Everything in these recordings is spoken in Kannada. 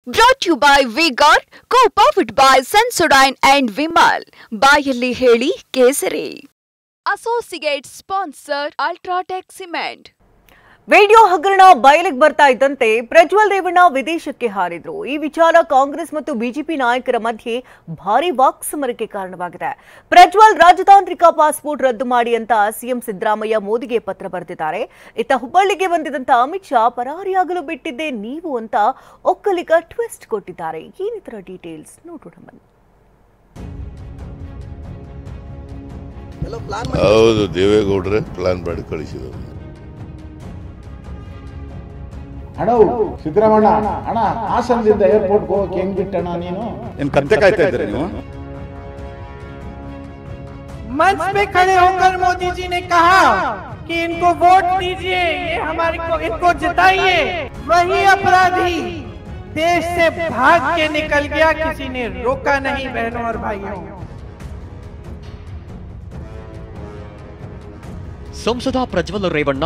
Brought to you by V-Guard, co-powered by Sensodyne and Vimal. ಬಾಯಲ್ಲಿ ಹೇಳಿ ಕೇಸರಿ. Associate sponsor Ultratech Cement. Video ಹಗರಣ ಬಯಲಿಗೆ ಬರ್ತಾ ಇದ್ದಂತೆ ಪ್ರಜ್ವಲ್ ರೇವಣ್ಣ ವಿದೇಶಕ್ಕೆ ಹಾರಿದ್ರು. ಈ ವಿಚಾರ ಕಾಂಗ್ರೆಸ್ ಮತ್ತು ಬಿಜೆಪಿ ನಾಯಕರ ಮಧ್ಯೆ ಭಾರಿ ವಾಕ್ಸಮರಕ್ಕೆ ಕಾರಣವಾಗಿದೆ. ಪ್ರಜ್ವಲ್ ರಾಜತಾಂತ್ರಿಕ ಪಾಸ್ಪೋರ್ಟ್ ರದ್ದು ಮಾಡಿ ಅಂತ ಸಿಎಂ ಸಿದ್ದರಾಮಯ್ಯ ಮೋದಿಗೆ ಪತ್ರ ಬರೆದಿದ್ದಾರೆ. ಇತ್ತ ಹುಬ್ಬಳ್ಳಿಗೆ ಬಂದಿದ್ದಂತ ಅಮಿತ್ ಶಾ ಪರಾರಿಯಾಗಲು ಬಿಟ್ಟಿದ್ದೆ ನೀವು ಅಂತ ಒಕ್ಕಲಿಗ ಟ್ವಿಸ್ಟ್ ಕೊಟ್ಟಿದ್ದಾರೆ. ಏನಿತರ ಡೀಟೇಲ್ಸ್ ನೋಡೋಣ ಬನ್ನಿ. ಹೌದು, ದೇವೇಗೌಡರೇ ಪ್ಲಾನ್ ಮಾಡಿ ಕಳಿಸಿದರು. ಅಣ್ಣ ಸಿದ್ದರಾಮಣ್ಣ ಅಣ್ಣ ಹಾಸನದಿಂದ ಏರ್ಪೋರ್ಟ್ಗೆ ಹೋಗಕ್ಕೆ ಹೆಂಗ್ ಬಿಟ್ಟಣ್ಣ ನೀನು? ಏನು ಕತ್ತೆ ಕಾಯ್ತಾ ಇದ್ದೀರಾ ನೀವು? मंच पे खड़े होकर मोदी जी ने कहा कि इनको वोट दीजिए, ये हमारे को इनको जिताइए। वही अपराधी देश से भाग के निकल गया, किसी ने रोका नहीं। बहनों और भाइयों, ಸಂಸದ Prajwal Revanna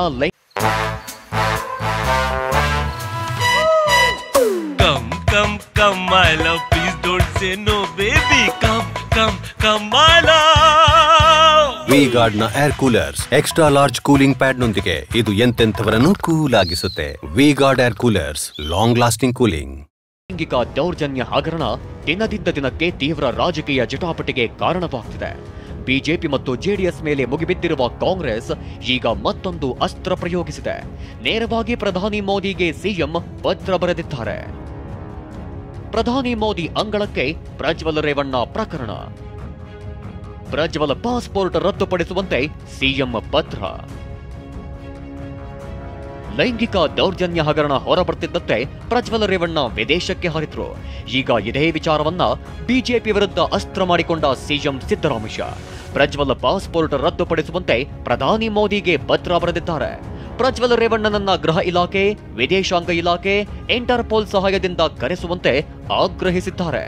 Come, my love, please don't say no, baby. Come, my love. V-Guard ನ air coolers extra large cooling pad ನೊಂದಿಗೆ ಇದು ಎಂತೆಂಥವರನ್ನು ಕೂಲ್ ಆಗಿಸುತ್ತೆ. V-Guard air coolers, long lasting cooling. ಲೈಂಗಿಕ ದೌರ್ಜನ್ಯ ಹಗರಣ ದಿನದಿಂದ ದಿನಕ್ಕೆ ತೀವ್ರ ರಾಜಕೀಯ ಜಟಾಪಟಿಗೆ ಕಾರಣವಾಗ್ತಿದೆ. ಬಿಜೆಪಿ ಮತ್ತು ಜೆಡಿಎಸ್ ಮೇಲೆ ಮುಗಿಬಿದ್ದಿರುವ ಕಾಂಗ್ರೆಸ್ ಈಗ ಮತ್ತೊಂದು ಅಸ್ತ್ರ ಪ್ರಯೋಗಿಸಿದೆ. ನೇರವಾಗಿ ಪ್ರಧಾನಿ ಮೋದಿಗೆ ಸಿಎಂ ಪತ್ರ ಬರೆದಿದ್ದಾರೆ. ಪ್ರಧಾನಿ ಮೋದಿ ಅಂಗಳಕ್ಕೆ ಪ್ರಜ್ವಲ್ ರೇವಣ್ಣ ಪ್ರಕರಣ. ಪ್ರಜ್ವಲ್ ಪಾಸ್ಪೋರ್ಟ್ ರದ್ದುಪಡಿಸುವಂತೆ ಸಿಎಂ ಪತ್ರ. ಲೈಂಗಿಕ ದೌರ್ಜನ್ಯ ಹಗರಣ ಹೊರಬರ್ತಿದ್ದಂತೆ ಪ್ರಜ್ವಲ್ ರೇವಣ್ಣ ವಿದೇಶಕ್ಕೆ ಹಾರಿದ್ರು. ಈಗ ಇದೇ ವಿಚಾರವನ್ನ ಬಿಜೆಪಿ ವಿರುದ್ಧ ಅಸ್ತ್ರ ಮಾಡಿಕೊಂಡ ಸಿಎಂ ಸಿದ್ದರಾಮಯ್ಯ ಪ್ರಜ್ವಲ್ ಪಾಸ್ಪೋರ್ಟ್ ರದ್ದುಪಡಿಸುವಂತೆ ಪ್ರಧಾನಿ ಮೋದಿಗೆ ಪತ್ರ ಬರೆದಿದ್ದಾರೆ. ಪ್ರಜ್ವಲ್ ರೇವಣ್ಣನನ್ನ ಗೃಹ ಇಲಾಖೆ, ವಿದೇಶಾಂಗ ಇಲಾಖೆ, ಇಂಟರ್ಪೋಲ್ ಸಹಾಯದಿಂದ ಕರೆಸುವಂತೆ ಆಗ್ರಹಿಸಿದ್ದಾರೆ.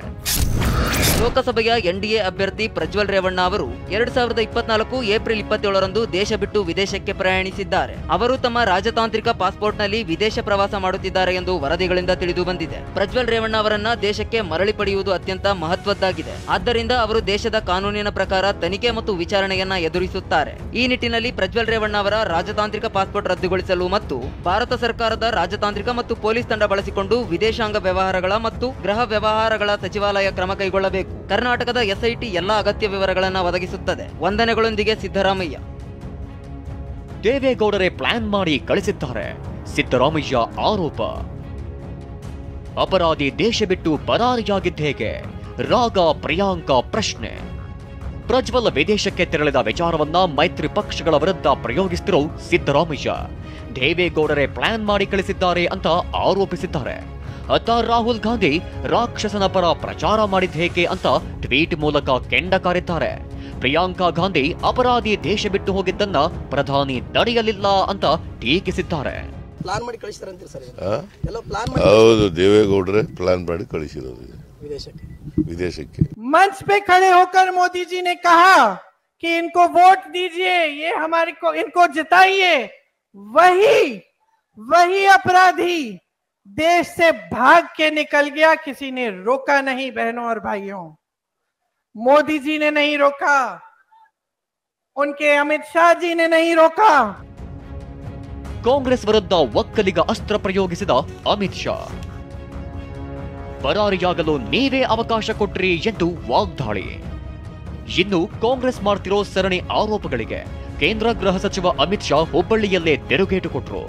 ಲೋಕಸಭೆಯ ಎನ್ಡಿಎ ಅಭ್ಯರ್ಥಿ ಪ್ರಜ್ವಲ್ ರೇವಣ್ಣ ಅವರು 2024 ಏಪ್ರಿಲ್ 27ರಂದು ದೇಶ ಬಿಟ್ಟು ವಿದೇಶಕ್ಕೆ ಪ್ರಯಾಣಿಸಿದ್ದಾರೆ. ಅವರು ತಮ್ಮ ರಾಜತಾಂತ್ರಿಕ ಪಾಸ್ಪೋರ್ಟ್ನಲ್ಲಿ ವಿದೇಶ ಪ್ರವಾಸ ಮಾಡುತ್ತಿದ್ದಾರೆ ಎಂದು ವರದಿಗಳಿಂದ ತಿಳಿದು ಬಂದಿದೆ. ಪ್ರಜ್ವಲ್ ರೇವಣ್ಣ ಅವರನ್ನ ದೇಶಕ್ಕೆ ಮರಳಿ ಪಡೆಯುವುದು ಅತ್ಯಂತ ಮಹತ್ವದ್ದಾಗಿದೆ. ಆದ್ದರಿಂದ ಅವರು ದೇಶದ ಕಾನೂನಿನ ಪ್ರಕಾರ ತನಿಖೆ ಮತ್ತು ವಿಚಾರಣೆಯನ್ನ ಎದುರಿಸುತ್ತಾರೆ. ಈ ನಿಟ್ಟಿನಲ್ಲಿ ಪ್ರಜ್ವಲ್ ರೇವಣ್ಣ ಅವರ ರಾಜತಾಂತ್ರಿಕ ಪಾಸ್ಪೋರ್ಟ್ ರದ್ದುಗೊಳಿಸಲು ಮತ್ತು ಭಾರತ ಸರ್ಕಾರದ ರಾಜತಾಂತ್ರಿಕ ಮತ್ತು ಪೊಲೀಸ್ ತಂಡ ಬಳಸಿಕೊಂಡು ವಿದೇಶಾಂಗ ವ್ಯವಹಾರಗಳ ಮತ್ತು ಗೃಹ ವ್ಯವಹಾರಗಳ ಸಚಿವಾಲಯ ಕ್ರಮ ಕೈಗೊಳ್ಳಬೇಕು. ಕರ್ನಾಟಕದ ಎಸ್ಐಟಿ ಎಲ್ಲಾ ಅಗತ್ಯ ವಿವರಗಳನ್ನು ಒದಗಿಸುತ್ತದೆ. ವಂದನೆಗಳೊಂದಿಗೆ ಸಿದ್ದರಾಮಯ್ಯ. ದೇವೇಗೌಡರೇ ಪ್ಲಾನ್ ಮಾಡಿ ಕಳಿಸಿದ್ದಾರೆ. ಸಿದ್ದರಾಮಯ್ಯ ಆರೋಪ. ಅಪರಾಧಿ ದೇಶ ಬಿಟ್ಟು ಪರಾರಿಯಾಗಿದ್ದೇಗೆ? ರಾಗ ಪ್ರಿಯಾಂಕಾ ಪ್ರಶ್ನೆ. ಪ್ರಜ್ವಲ್ ವಿದೇಶಕ್ಕೆ ತೆರಳಿದ ವಿಚಾರವನ್ನ ಮೈತ್ರಿ ಪಕ್ಷಗಳ ವಿರುದ್ಧ ಪ್ರಯೋಗಿಸುತ್ತಿರೋ ಸಿದ್ದರಾಮಯ್ಯ ದೇವೇಗೌಡರೇ ಪ್ಲಾನ್ ಮಾಡಿ ಕಳಿಸಿದ್ದಾರೆ ಅಂತ ಆರೋಪಿಸಿದ್ದಾರೆ. ಅತ್ತ ರಾಹುಲ್ ಗಾಂಧಿ ರಾಕ್ಷಸನ ಪರ ಪ್ರಚಾರ ಮಾಡಿದ್ದೇಕೆ ಅಂತ ಟ್ವೀಟ್ ಮೂಲಕ ಕೆಂಡ ಕಾರಿದ್ದಾರೆ. ಪ್ರಿಯಾಂಕಾ ಗಾಂಧಿ ಅಪರಾಧಿ ದೇಶ ಬಿಟ್ಟು ಹೋಗಿದ್ದನ್ನ ಪ್ರಧಾನಿ ತಡೆಯಲಿಲ್ಲ ಅಂತ ಟೀಕಿಸಿದ್ದಾರೆ. ಹೌದು, ದೇವೇಗೌಡರೇ ಪ್ಲಾನ್ ಮಾಡಿ ಕಳಿಸಿರೋದು ವಿದೇಶಕ್ಕೆ. मंच पे खड़े होकर मोदी जी ने कहा कि इनको वोट दीजिए, ये हमारे को इनको जिताइए। वही अपराधी देश से भाग के निकल गया, किसी ने रोका नहीं। बहनों और भाइयों, मोदी जी ने नहीं रोका, उनके अमित शाह जी ने नहीं रोका. ಕಾಂಗ್ರೆಸ್ ವಿರುದ್ಧ ಒಕ್ಕಲಿಗ ಅಸ್ತ್ರ ಪ್ರಯೋಗಿಸಿದ ಅಮಿತ್ ಶಾ ಪರಾರಿಯಾಗಲು ನೀವೇ ಅವಕಾಶ ಕೊಟ್ರಿ ಎಂದು ವಾಗ್ದಾಳಿ. ಇನ್ನು ಕಾಂಗ್ರೆಸ್ ಮಾಡ್ತಿರೋ ಸರಣಿ ಆರೋಪಗಳಿಗೆ ಕೇಂದ್ರ ಗೃಹ ಸಚಿವ ಅಮಿತ್ ಶಾ ಹುಬ್ಬಳ್ಳಿಯಲ್ಲೇ ತಿರುಗೇಟು ಕೊಟ್ಟರು.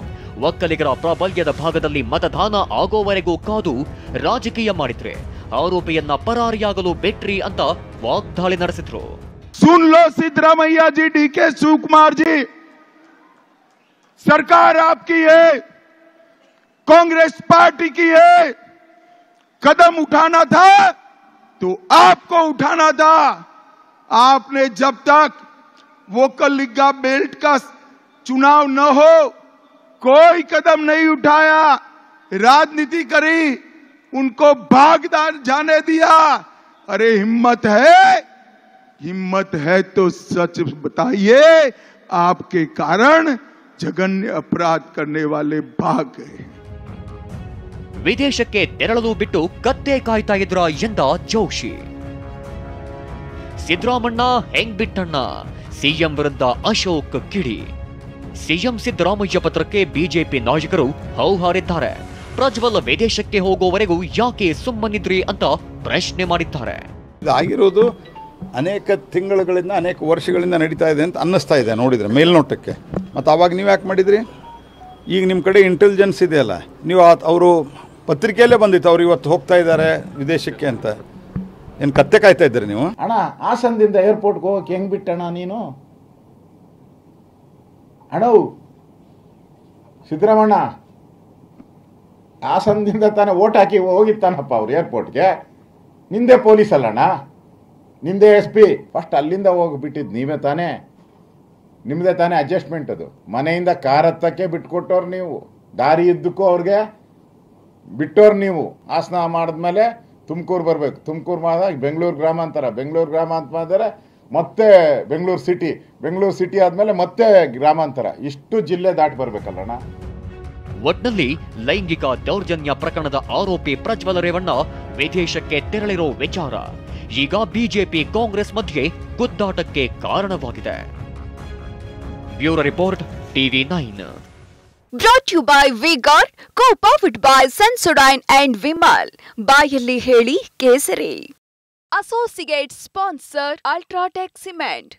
ಒಕ್ಕಲಿಗರ ಪ್ರಾಬಲ್ಯದ ಭಾಗದಲ್ಲಿ ಮತದಾನ ಆಗೋವರೆಗೂ ಕಾದು ರಾಜಕೀಯ ಮಾಡಿದ್ರೆ ಆರೋಪಿಯನ್ನ ಪರಾರಿಯಾಗಲು ಬಿಟ್ರಿ ಅಂತ ವಾಗ್ದಾಳಿ ನಡೆಸಿದ್ರು. सुन लो सिद्धरामैया जी, डीके शिवकुमार जी, सरकार आपकी है, कांग्रेस पार्टी की है. कदम उठाना था तो आपको उठाना था. आपने जब तक वोकलिगा बेल्ट का चुनाव न हो कोई कदम नहीं उठाया, राजनीति करी, उनको भागदार जाने दिया. अरे हिम्मत है तो सच बताइए, आपके कारण जघन्य अपराध करने वाले भाग गए. ವಿದೇಶಕ್ಕೆ ತೆರಳಲು ಬಿಟ್ಟು ಕತ್ತೆ ಕಾಯ್ತಾ ಇದ್ರ ಎಂದ ಜೋಶಿ. ಸಿದ್ದರಾಮಣ್ಣ ಹೆಂಗ್ ಬಿಟ್ಟಣ್ಣ, ಸಿಎಂ ವಿರುದ್ಧ ಅಶೋಕ್ ಕಿಡಿ. ಸಿಎಂ ಸಿದ್ದರಾಮಯ್ಯ ಪತ್ರಕ್ಕೆ ಬಿಜೆಪಿ ನಾಯಕರು ಹೌಹಾರಿದ್ದಾರೆ. ಪ್ರಜ್ವಲ್ ವಿದೇಶಕ್ಕೆ ಹೋಗುವವರೆಗೂ ಯಾಕೆ ಸುಮ್ಮನಿದ್ರಿ ಅಂತ ಪ್ರಶ್ನೆ ಮಾಡಿದ್ದಾರೆ. ಇದಾಗಿರೋದು ಅನೇಕ ತಿಂಗಳುಗಳಿಂದ ಅನೇಕ ವರ್ಷಗಳಿಂದ ನಡೀತಾ ಇದೆ ಅಂತ ಅನ್ನಿಸ್ತಾ ಇದೆ ನೋಡಿದರೆ ಮೇಲ್ನೋಟಕ್ಕೆ. ಮತ್ತು ಆವಾಗ ನೀವು ಯಾಕೆ ಮಾಡಿದ್ರಿ? ಈಗ ನಿಮ್ಮ ಕಡೆ ಇಂಟೆಲಿಜೆನ್ಸ್ ಇದೆಯಲ್ಲ, ನೀವು ಅವರು ಪತ್ರಿಕೆಯಲ್ಲೇ ಬಂದಿತ್ತು ಅವ್ರು ಇವತ್ತು ಹೋಗ್ತಾ ಇದ್ದಾರೆ ವಿದೇಶಕ್ಕೆ ಅಂತ. ಏನು ಕತ್ತೆ ಕಾಯ್ತಾ ಇದ್ದೀರಿ ನೀವು? ಅಣ್ಣ ಹಾಸನದಿಂದ ಏರ್ಪೋರ್ಟ್ಗೆ ಹೋಗಕ್ಕೆ ಹೆಂಗೆ ಬಿಟ್ಟಣ್ಣ ನೀನು? ಅಣ್ಣವು ಸಿದ್ದರಾಮಣ್ಣ ಹಾಸನದಿಂದ ತಾನೇ ಓಟ್ ಹಾಕಿ ಹೋಗಿತ್ತಾನಪ್ಪ ಅವ್ರು ಏರ್ಪೋರ್ಟ್ಗೆ. ನಿಂದೆ ಪೊಲೀಸ್ ಅಲ್ಲಣ್ಣ, ನಿಂದೆ SP. ಫಸ್ಟ್ ಅಲ್ಲಿಂದ ಹೋಗಿಬಿಟ್ಟಿದ್ದು ನೀವೇ ತಾನೇ, ನಿಮ್ಮದೇ ತಾನೇ ಅಡ್ಜಸ್ಟ್ಮೆಂಟ್. ಅದು ಮನೆಯಿಂದ ಕಾರ್ ಹತ್ತಕ್ಕೆ ಬಿಟ್ಕೊಟ್ಟವ್ರು ನೀವು, ದಾರಿ ಇದ್ದಕ್ಕೂ ಅವ್ರಿಗೆ ಬಿಟ್ಟವ್ರು ನೀವು. ಹಾಸನ ಮಾಡಿದ್ಮೇಲೆ ತುಮಕೂರು ಬರಬೇಕು, ತುಮಕೂರು ಮಾಡಿದಾಗ ಬೆಂಗಳೂರು ಗ್ರಾಮಾಂತರ, ಬೆಂಗಳೂರು ಗ್ರಾಮಾಂತರ ಮತ್ತೆ ಬೆಂಗಳೂರು ಸಿಟಿ ಆದಮೇಲೆ ಮತ್ತೆ ಗ್ರಾಮಾಂತರ. ಇಷ್ಟು ಜಿಲ್ಲೆ ದಾಟಿ ಬರಬೇಕಲ್ಲಣ್ಣ. ಒಟ್ನಲ್ಲಿ ಲೈಂಗಿಕ ದೌರ್ಜನ್ಯ ಪ್ರಕರಣದ ಆರೋಪಿ ಪ್ರಜ್ವಲ್ ರೇವಣ್ಣ ವಿದೇಶಕ್ಕೆ ತೆರಳಿರೋ ವಿಚಾರ ಈಗ ಬಿಜೆಪಿ ಕಾಂಗ್ರೆಸ್ ಮಧ್ಯೆ ಗುದ್ದಾಟಕ್ಕೆ ಕಾರಣವಾಗಿದೆ. Bureau report TV9. Brought you by V-Guard, co-powered by Sensodyne and Vimal. ಬಾಯಲ್ಲಿ ಹೇಳಿ ಕೇಸರಿ. Associate sponsor Ultratech Cement.